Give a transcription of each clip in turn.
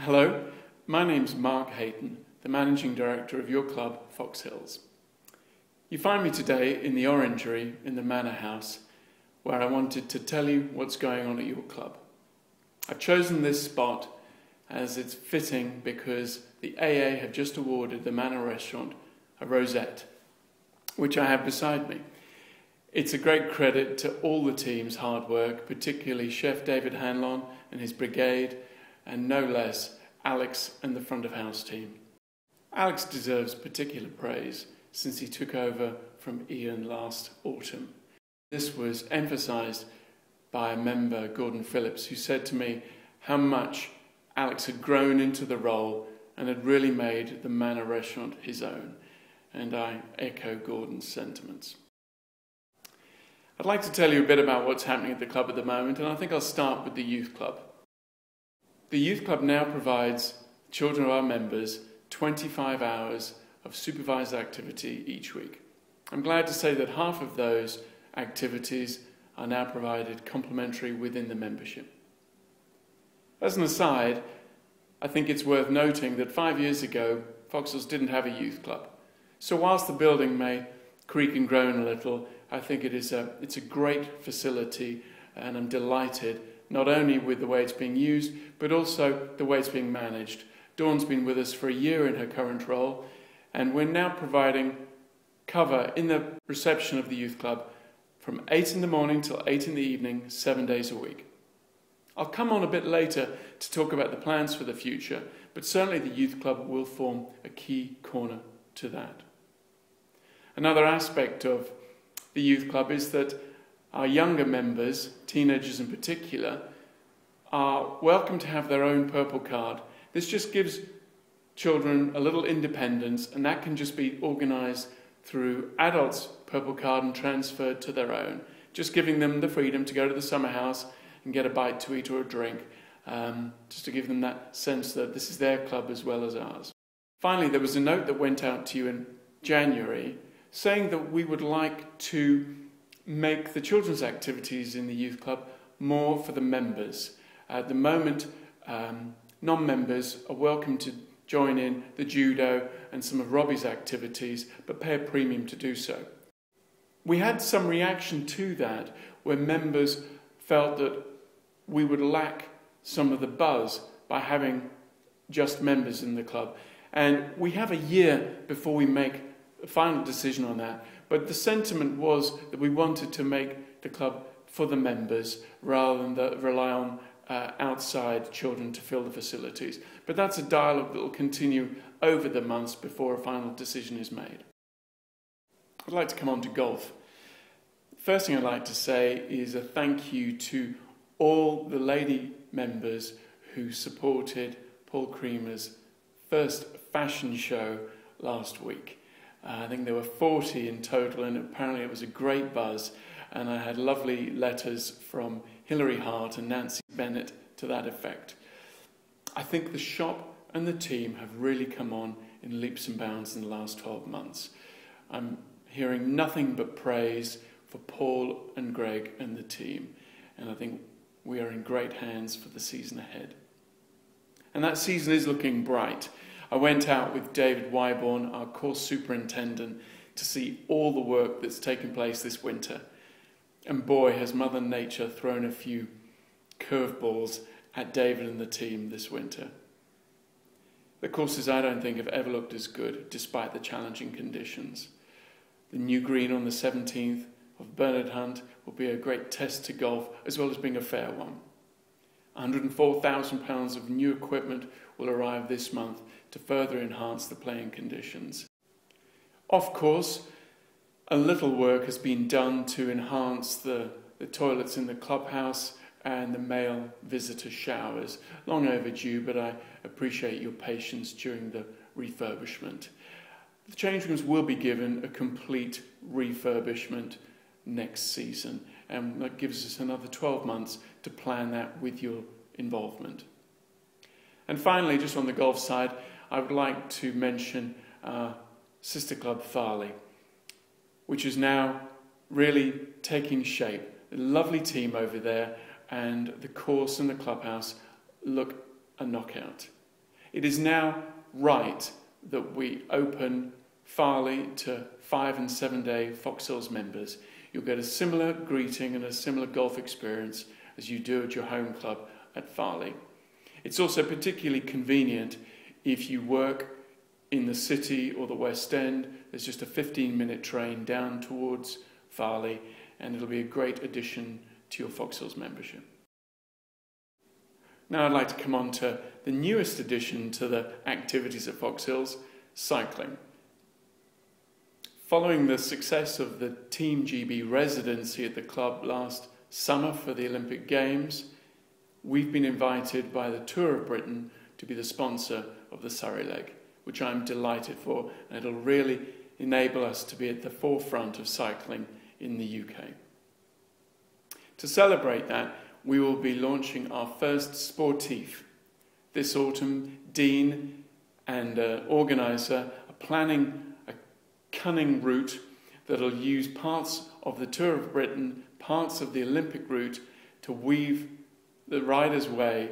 Hello, my name's Marc Hayton, the Managing Director of your club, Foxhills. You find me today in the Orangery in the Manor House, where I wanted to tell you what's going on at your club. I've chosen this spot as it's fitting because the AA have just awarded the Manor Restaurant a rosette, which I have beside me. It's a great credit to all the team's hard work, particularly Chef David Hanlon and his brigade, and no less, Alex and the front of house team. Alex deserves particular praise since he took over from Ian last autumn. This was emphasised by a member, Gordon Phillips, who said to me how much Alex had grown into the role and had really made the Manor Restaurant his own. And I echo Gordon's sentiments. I'd like to tell you a bit about what's happening at the club at the moment, and I think I'll start with the youth club. The youth club now provides children of our members 25 hours of supervised activity each week. I'm glad to say that half of those activities are now provided complimentary within the membership. As an aside, I think it's worth noting that 5 years ago, Foxhills didn't have a youth club. So whilst the building may creak and groan a little, I think it's a great facility, and I'm delighted not only with the way it's being used, but also the way it's being managed. Dawn's been with us for a year in her current role, and we're now providing cover in the reception of the youth club from 8 in the morning till 8 in the evening, 7 days a week. I'll come on a bit later to talk about the plans for the future, but certainly the youth club will form a key corner to that. Another aspect of the youth club is that our younger members, teenagers in particular, are welcome to have their own purple card. This just gives children a little independence, and that can just be organised through adults' purple card and transferred to their own, just giving them the freedom to go to the summer house and get a bite to eat or a drink, just to give them that sense that this is their club as well as ours. Finally, there was a note that went out to you in January saying that we would like to make the children's activities in the youth club more for the members. At the moment, non-members are welcome to join in the judo and some of Robbie's activities, but pay a premium to do so. We had some reaction to that where members felt that we would lack some of the buzz by having just members in the club. And we have a year before we make a final decision on that. But the sentiment was that we wanted to make the club for the members rather than rely on outside children to fill the facilities. But that's a dialogue that will continue over the months before a final decision is made. I'd like to come on to golf. First thing I'd like to say is a thank you to all the lady members who supported Paul Creamer's first fashion show last week. I think there were 40 in total, and apparently it was a great buzz, and I had lovely letters from Hilary Hart and Nancy Bennett to that effect. I think the shop and the team have really come on in leaps and bounds in the last 12 months. I'm hearing nothing but praise for Paul and Greg and the team, and I think we are in great hands for the season ahead. And that season is looking bright. I went out with David Wyborn, our course superintendent, to see all the work that's taken place this winter. And boy, has Mother Nature thrown a few curveballs at David and the team this winter. The courses I don't think have ever looked as good, despite the challenging conditions. The new green on the 17th of Bernard Hunt will be a great test to golf, as well as being a fair one. £104,000 of new equipment will arrive this month to further enhance the playing conditions. Of course, a little work has been done to enhance the toilets in the clubhouse and the male visitor showers. Long overdue, but I appreciate your patience during the refurbishment. The change rooms will be given a complete refurbishment next season, and that gives us another 12 months to plan that with your involvement. And finally, just on the golf side, I would like to mention our sister club Farley, which is now really taking shape. A lovely team over there, and the course and the clubhouse look a knockout. It is now right that we open Farley to 5- and 7-day Foxhills members. You'll get a similar greeting and a similar golf experience as you do at your home club at Farley. It's also particularly convenient if you work in the city or the West End. There's just a 15-minute train down towards Farley, and it'll be a great addition to your Foxhills membership. Now I'd like to come on to the newest addition to the activities at Foxhills, cycling. Following the success of the Team GB residency at the club last summer for the Olympic Games, we've been invited by the Tour of Britain to be the sponsor of the Surrey leg, which I'm delighted for, and it'll really enable us to be at the forefront of cycling in the UK. To celebrate that, we will be launching our first sportif. This autumn, Dean and organiser are planning a cunning route that'll use parts of the Tour of Britain, parts of the Olympic route to weave the rider's way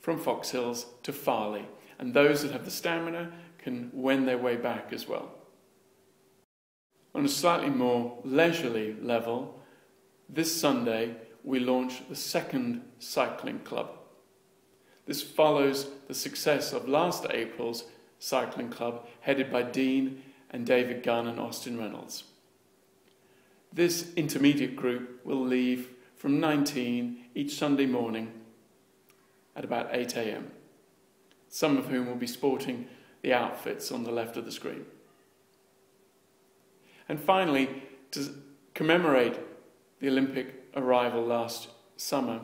from Foxhills to Farley. And those that have the stamina can wend their way back as well. On a slightly more leisurely level, this Sunday we launch the second cycling club. This follows the success of last April's cycling club headed by Dean and David Gunn and Austin Reynolds. This intermediate group will leave from 19 each Sunday morning at about 8 a.m, some of whom will be sporting the outfits on the left of the screen. And finally, to commemorate the Olympic arrival last summer,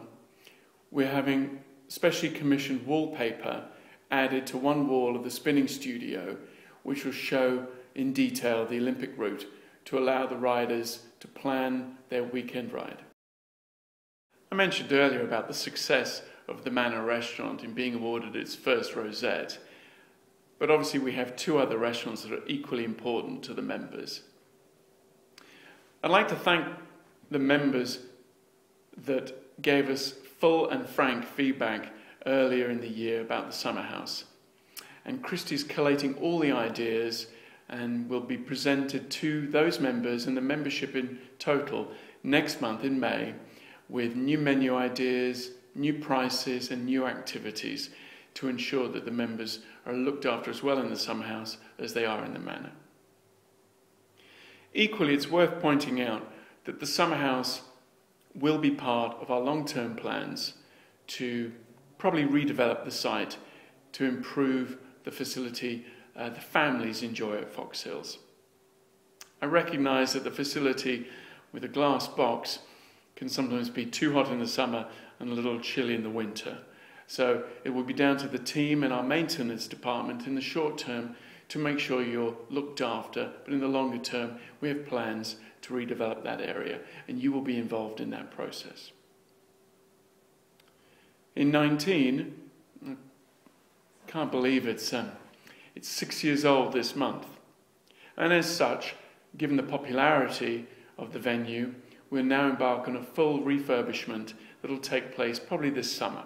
we're having specially commissioned wallpaper added to one wall of the spinning studio, which will show in detail the Olympic route to allow the riders to plan their weekend ride. I mentioned earlier about the success of the Manor restaurant in being awarded its first rosette, but obviously we have two other restaurants that are equally important to the members. I'd like to thank the members that gave us full and frank feedback earlier in the year about the summer house. And Christie's collating all the ideas and will be presented to those members and the membership in total next month in May with new menu ideas, new prices and new activities to ensure that the members are looked after as well in the summer house as they are in the Manor. Equally, it's worth pointing out that the summer house will be part of our long-term plans to probably redevelop the site to improve the facility the families enjoy at Foxhills. I recognise that the facility with a glass box can sometimes be too hot in the summer and a little chilly in the winter. So it will be down to the team and our maintenance department in the short term to make sure you're looked after, but in the longer term we have plans to redevelop that area and you will be involved in that process. In 19, I can't believe it's 6 years old this month, and as such, given the popularity of the venue, we'll now embark on a full refurbishment that will take place probably this summer.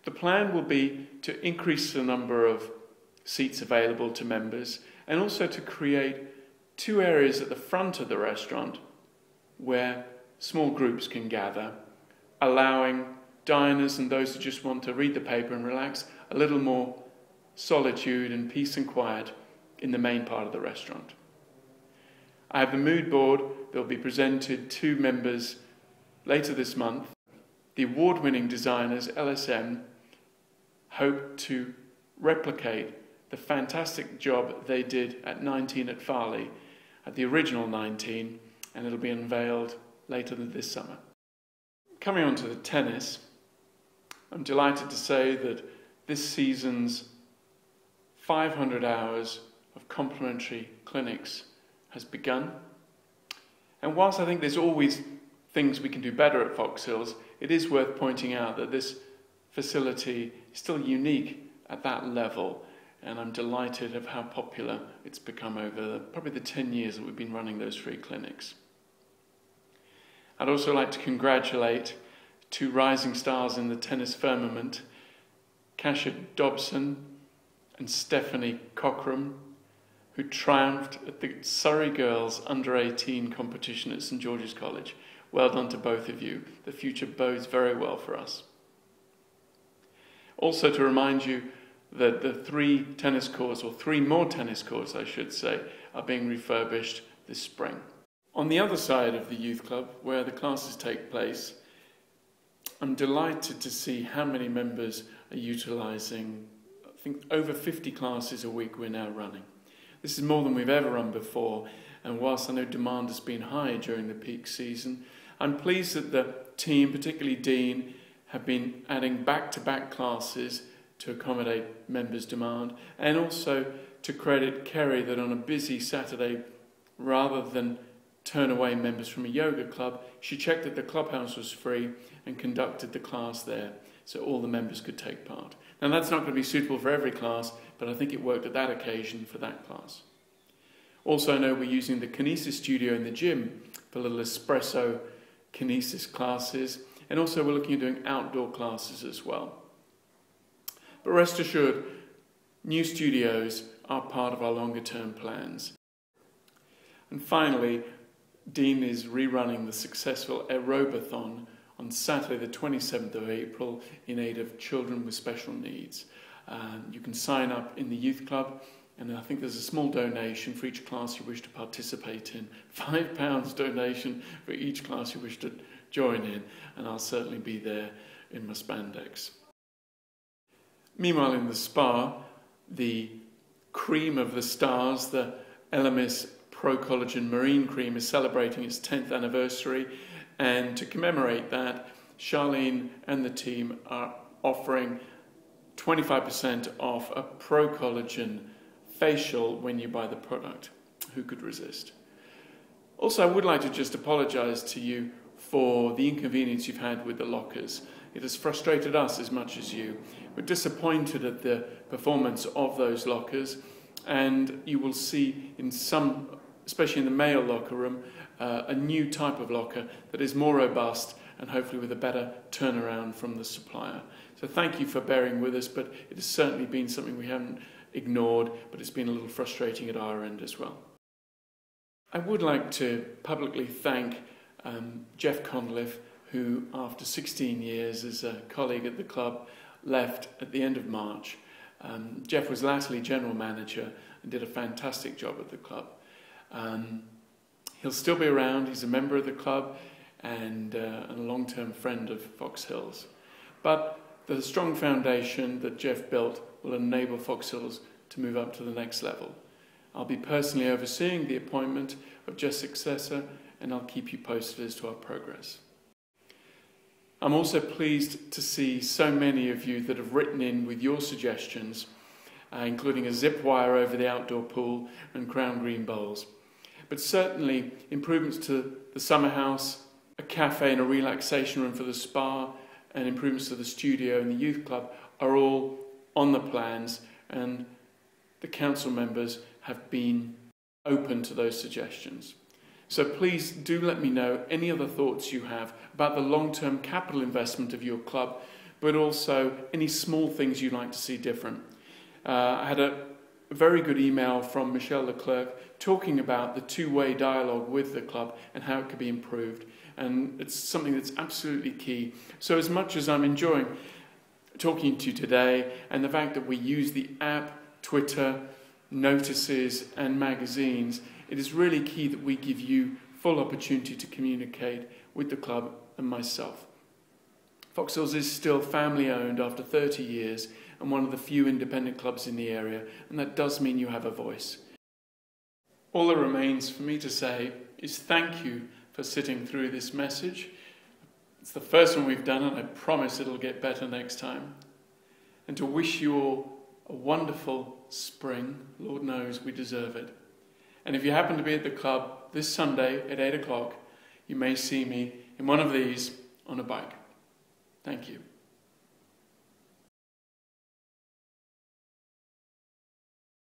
The plan will be to increase the number of seats available to members and also to create two areas at the front of the restaurant where small groups can gather, allowing diners and those who just want to read the paper and relax a little more solitude and peace and quiet in the main part of the restaurant. I have the mood board that will be presented to members later this month. The award-winning designers, LSM, hope to replicate the fantastic job they did at 19 at Farley, at the original 19, and it'll be unveiled later this summer. Coming on to the tennis, I'm delighted to say that this season's 500 hours of complimentary clinics has begun. And whilst I think there's always things we can do better at Foxhills, it is worth pointing out that this facility is still unique at that level, and I'm delighted of how popular it's become over probably the 10 years that we've been running those free clinics. I'd also like to congratulate two rising stars in the tennis firmament, Kasia Dobson and Stephanie Cockram, who triumphed at the Surrey Girls Under-18 competition at St George's College. Well done to both of you. The future bodes very well for us. Also to remind you that the three more tennis courts I should say, are being refurbished this spring. On the other side of the youth club, where the classes take place, I'm delighted to see how many members are utilising, I think, over 50 classes a week we're now running. This is more than we've ever run before, and whilst I know demand has been high during the peak season, I'm pleased that the team, particularly Dean, have been adding back-to-back classes to accommodate members' demand, and also to credit Kerry that on a busy Saturday, rather than turn away members from a yoga club, she checked that the clubhouse was free and conducted the class there so all the members could take part. Now that's not going to be suitable for every class, but I think it worked at that occasion for that class. Also I know we're using the kinesis studio in the gym for little espresso kinesis classes, and also we're looking at doing outdoor classes as well. But rest assured, new studios are part of our longer term plans. And finally, Dean is rerunning the successful aerobathon on Saturday the 27th of April in aid of children with special needs. You can sign up in the youth club, and I think there's a small donation for each class you wish to participate in. £5 donation for each class you wish to join in, and I'll certainly be there in my spandex. Meanwhile in the spa, the cream of the stars, the Elemis Pro Collagen Marine Cream, is celebrating its 10th anniversary, and to commemorate that, Charlene and the team are offering 25% off a Pro Collagen facial when you buy the product. Who could resist? Also, I would like to just apologise to you for the inconvenience you've had with the lockers. It has frustrated us as much as you. We're disappointed at the performance of those lockers, and you will see in some, especially in the male locker room, a new type of locker that is more robust and hopefully with a better turnaround from the supplier. So thank you for bearing with us, but it has certainly been something we haven't ignored, but it's been a little frustrating at our end as well. I would like to publicly thank Jeff Conliffe, who after 16 years as a colleague at the club left at the end of March. Jeff was latterly general manager and did a fantastic job at the club. He'll still be around. He's a member of the club and a long-term friend of Foxhills. But the strong foundation that Jeff built will enable Foxhills to move up to the next level. I'll be personally overseeing the appointment of Jeff's successor, and I'll keep you posted as to our progress. I'm also pleased to see so many of you that have written in with your suggestions, including a zip wire over the outdoor pool and crown green bowls. But certainly improvements to the summer house, a cafe and a relaxation room for the spa, and improvements to the studio and the youth club are all on the plans, and the council members have been open to those suggestions. So please do let me know any other thoughts you have about the long-term capital investment of your club, but also any small things you'd like to see different. I had a very good email from Michelle Leclerc talking about the two-way dialogue with the club and how it could be improved, and it's something that's absolutely key. So as much as I'm enjoying talking to you today, and the fact that we use the app, Twitter, notices and magazines, it is really key that we give you full opportunity to communicate with the club and myself. Foxhills is still family owned after 30 years and one of the few independent clubs in the area, and that does mean you have a voice. All that remains for me to say is thank you for sitting through this message. It's the first one we've done, and I promise it'll get better next time. And to wish you all a wonderful spring. Lord knows we deserve it. And if you happen to be at the club this Sunday at 8 o'clock, you may see me in one of these on a bike. Thank you.